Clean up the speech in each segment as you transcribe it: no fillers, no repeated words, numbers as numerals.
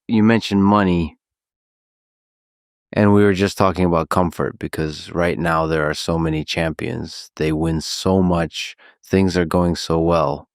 you mentioned money, and we were just talking about comfort because right now there are so many champions. They win so much. Things are going so well.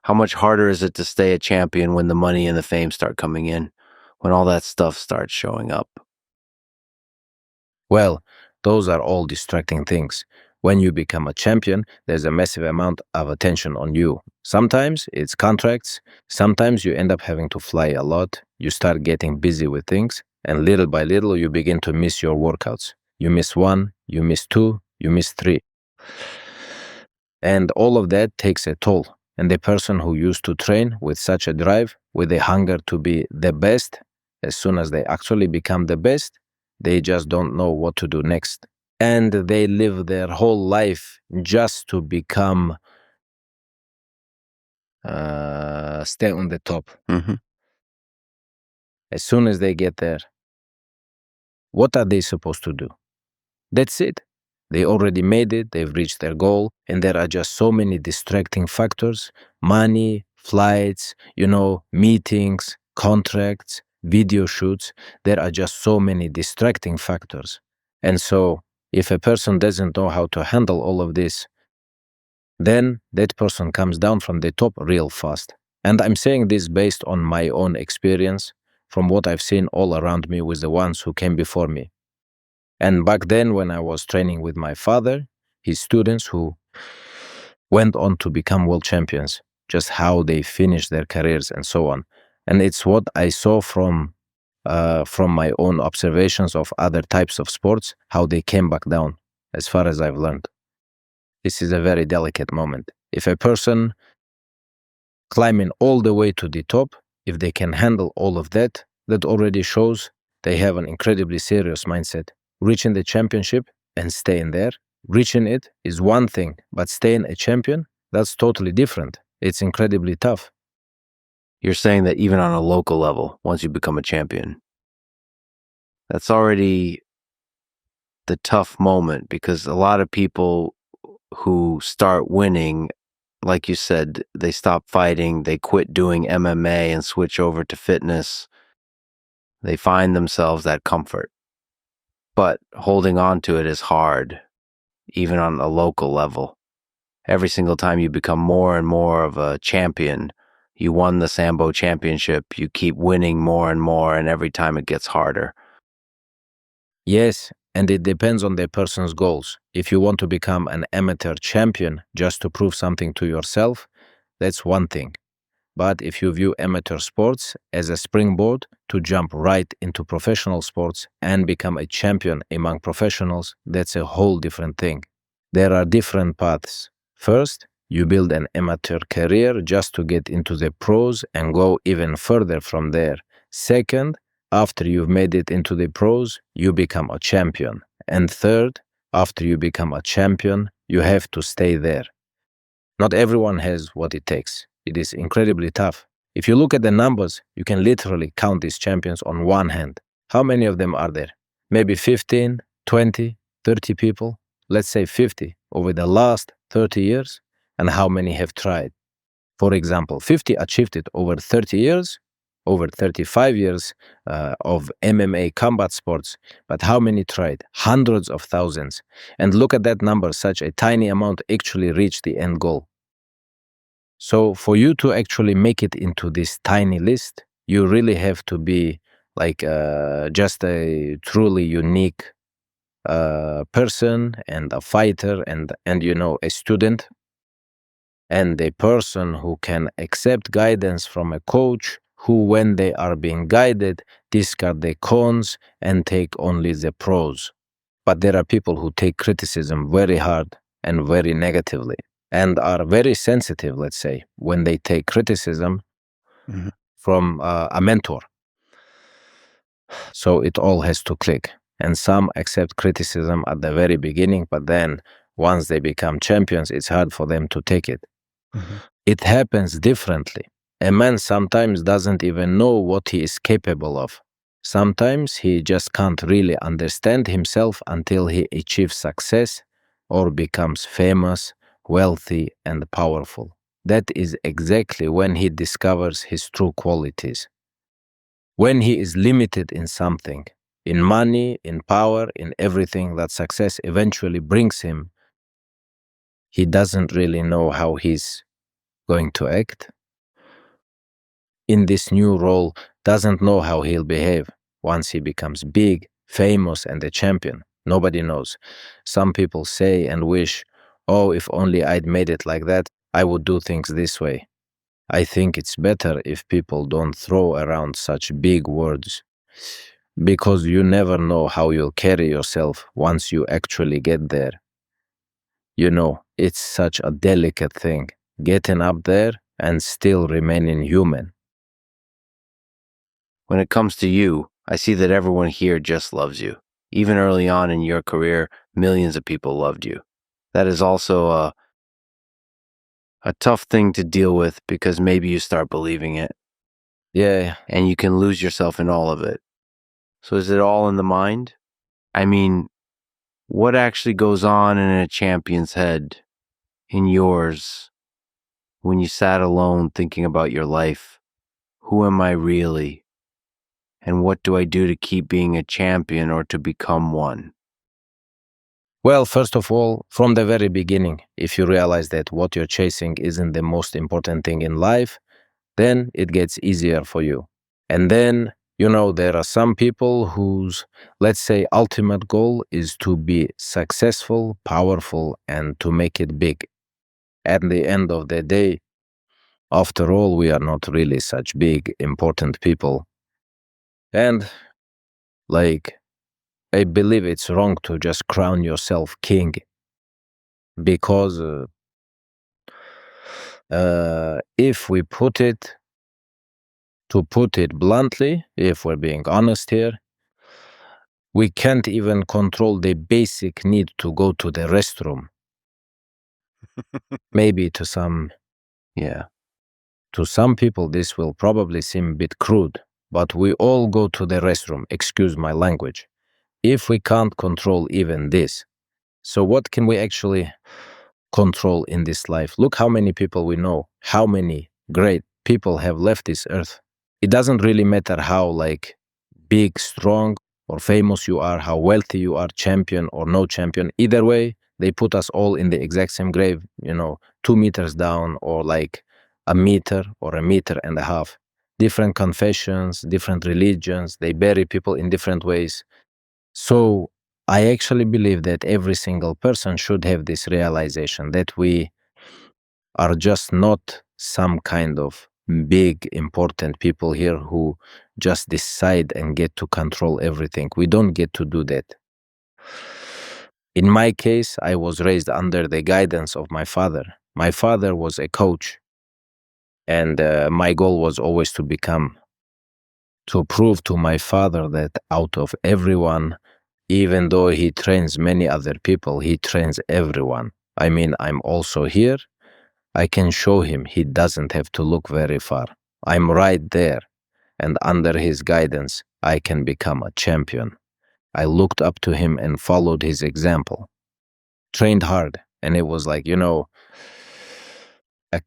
How much harder is it to stay a champion when the money and the fame start coming in, when all that stuff starts showing up? Well, those are all distracting things. When you become a champion, there's a massive amount of attention on you. Sometimes it's contracts, sometimes you end up having to fly a lot, you start getting busy with things, and little by little you begin to miss your workouts. You miss one, you miss two, you miss three. And all of that takes a toll. And the person who used to train with such a drive, with a hunger to be the best, as soon as they actually become the best, they just don't know what to do next. And they live their whole life just to become, stay on the top. Mm-hmm. As soon as they get there, what are they supposed to do? That's it. They already made it, they've reached their goal, and there are just so many distracting factors: money, flights, meetings, contracts, video shoots. There are just so many distracting factors. And so, if a person doesn't know how to handle all of this, then that person comes down from the top real fast. And I'm saying this based on my own experience, from what I've seen all around me with the ones who came before me. And back then, when I was training with my father, his students who went on to become world champions, just how they finished their careers and so on. And it's what I saw from my own observations of other types of sports, how they came back down, as far as I've learned. This is a very delicate moment. If a person climbing all the way to the top, if they can handle all of that, that already shows they have an incredibly serious mindset. Reaching the championship and staying there, reaching it is one thing, but staying a champion, that's totally different. It's incredibly tough. You're saying that even on a local level, once you become a champion, that's already the tough moment, because a lot of people who start winning, like you said, they stop fighting, they quit doing MMA and switch over to fitness. They find themselves at comfort. But holding on to it is hard, even on a local level. Every single time you become more and more of a champion, you won the Sambo championship, you keep winning more and more, and every time it gets harder. Yes, and it depends on the person's goals. If you want to become an amateur champion just to prove something to yourself, that's one thing. But if you view amateur sports as a springboard to jump right into professional sports and become a champion among professionals, that's a whole different thing. There are different paths. First, you build an amateur career just to get into the pros and go even further from there. Second, after you've made it into the pros, you become a champion. And third, after you become a champion, you have to stay there. Not everyone has what it takes. It is incredibly tough. If you look at the numbers, you can literally count these champions on one hand. How many of them are there? Maybe 15, 20, 30 people? Let's say 50 over the last 30 years. And how many have tried? For example, 50 achieved it over 30 years, over 35 years of MMA combat sports. But how many tried? Hundreds of thousands. And look at that number, such a tiny amount actually reached the end goal. So for you to actually make it into this tiny list, you really have to be like just a truly unique person and a fighter and a student, and a person who can accept guidance from a coach who, when they are being guided, discard the cons and take only the pros. But there are people who take criticism very hard and very negatively and are very sensitive, let's say, when they take criticism from a mentor. So it all has to click. And some accept criticism at the very beginning, but then once they become champions, it's hard for them to take it. It happens differently. A man sometimes doesn't even know what he is capable of. Sometimes he just can't really understand himself until he achieves success or becomes famous, wealthy, and powerful. That is exactly when he discovers his true qualities. When he is limited in something, in money, in power, in everything that success eventually brings him, he doesn't really know how he's going to act in this new role, doesn't know how he'll behave once he becomes big, famous, and a champion. Nobody knows. Some people say and wish, oh, if only I'd made it like that, I would do things this way. I think it's better if people don't throw around such big words, because you never know how you'll carry yourself once you actually get there. You know, it's such a delicate thing, getting up there and still remaining human. When it comes to you, I see that everyone here just loves you. Even early on in your career, millions of people loved you. That is also a tough thing to deal with because maybe you start believing it. Yeah. And you can lose yourself in all of it. So is it all in the mind? I mean, what actually goes on in a champion's head, in yours, when you sat alone thinking about your life? Who am I really? And what do I do to keep being a champion or to become one? Well, first of all, from the very beginning, if you realize that what you're chasing isn't the most important thing in life, then it gets easier for you. And then, you know, there are some people whose, let's say, ultimate goal is to be successful, powerful, and to make it big. At the end of the day, after all, we are not really such big, important people. And, like, I believe it's wrong to just crown yourself king because if we put it, to put it bluntly, if we're being honest here, we can't even control the basic need to go to the restroom. Maybe to some people, this will probably seem a bit crude, but we all go to the restroom, excuse my language. If we can't control even this, so what can we actually control in this life? Look how many people we know, how many great people have left this earth. It doesn't really matter how big, strong, or famous you are, how wealthy you are, champion or no champion. Either way, they put us all in the exact same grave, 2 meters down or like a meter or a meter and a half. Different confessions, different religions, they bury people in different ways. So I actually believe that every single person should have this realization that we are just not some kind of big, important people here who just decide and get to control everything. We don't get to do that. In my case, I was raised under the guidance of my father. My father was a coach, and my goal was always to prove to my father that out of everyone, even though he trains many other people, he trains everyone. I mean, I'm also here. I can show him he doesn't have to look very far. I'm right there, and under his guidance, I can become a champion. I looked up to him and followed his example. Trained hard, and it was like, a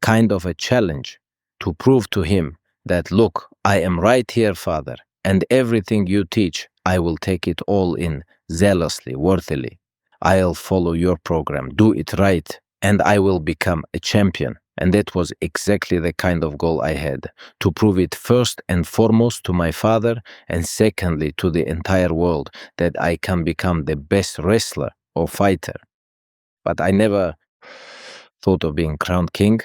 kind of a challenge to prove to him that, look, I am right here, Father, and everything you teach, I will take it all in zealously, worthily. I'll follow your program, do it right, and I will become a champion. And that was exactly the kind of goal I had, to prove it first and foremost to my father, and secondly to the entire world, that I can become the best wrestler or fighter. But I never thought of being crowned king.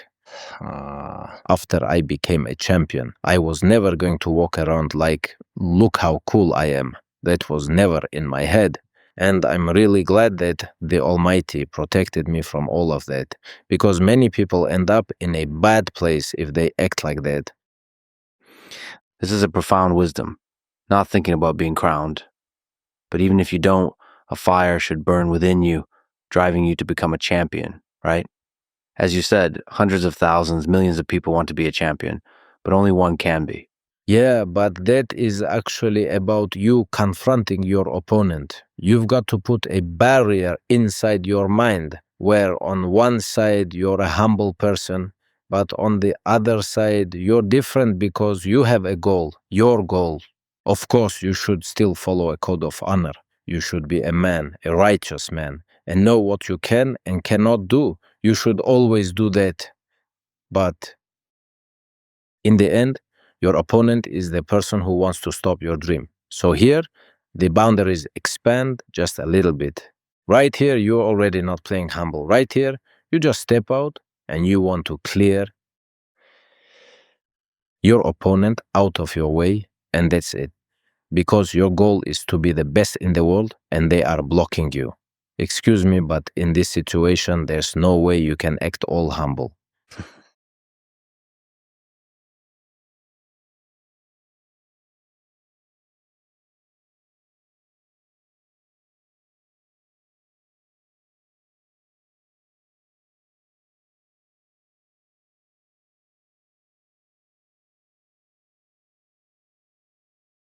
After I became a champion, I was never going to walk around like, look how cool I am. That was never in my head. And I'm really glad that the Almighty protected me from all of that, because many people end up in a bad place if they act like that. This is a profound wisdom, not thinking about being crowned. But even if you don't, a fire should burn within you, driving you to become a champion, right? As you said, hundreds of thousands, millions of people want to be a champion, but only one can be. Yeah, but that is actually about you confronting your opponent. You've got to put a barrier inside your mind, where on one side you're a humble person, but on the other side you're different because you have a goal, your goal. Of course, you should still follow a code of honor. You should be a man, a righteous man, and know what you can and cannot do. You should always do that. But in the end, your opponent is the person who wants to stop your dream. So here, the boundaries expand just a little bit. Right here, you're already not playing humble. Right here, you just step out and you want to clear your opponent out of your way, and that's it. Because your goal is to be the best in the world and they are blocking you. Excuse me, but in this situation, there's no way you can act all humble.